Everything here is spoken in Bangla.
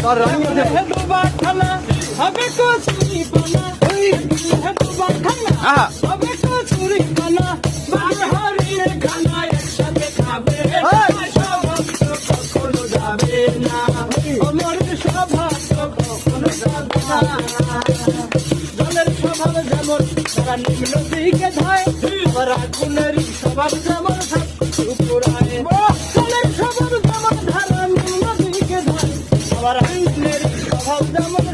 ডোবা খানা হবে কচুরি পানা ডোবা খানা হবে কচুরি পানা বাহারের খানা একসাথে খাবে কখনো যাবে না আমার স্বভাব কখনো যাবে না জলের স্বভাব যেমন তারা নিম্ন দিকে ধায় আবার আগুনের স্বভাব যেমন উপরায় জলের স্বভাব যেমন ধারা নিম্ন দিকে ধায় আবার আগুনের স্বভাব যেমন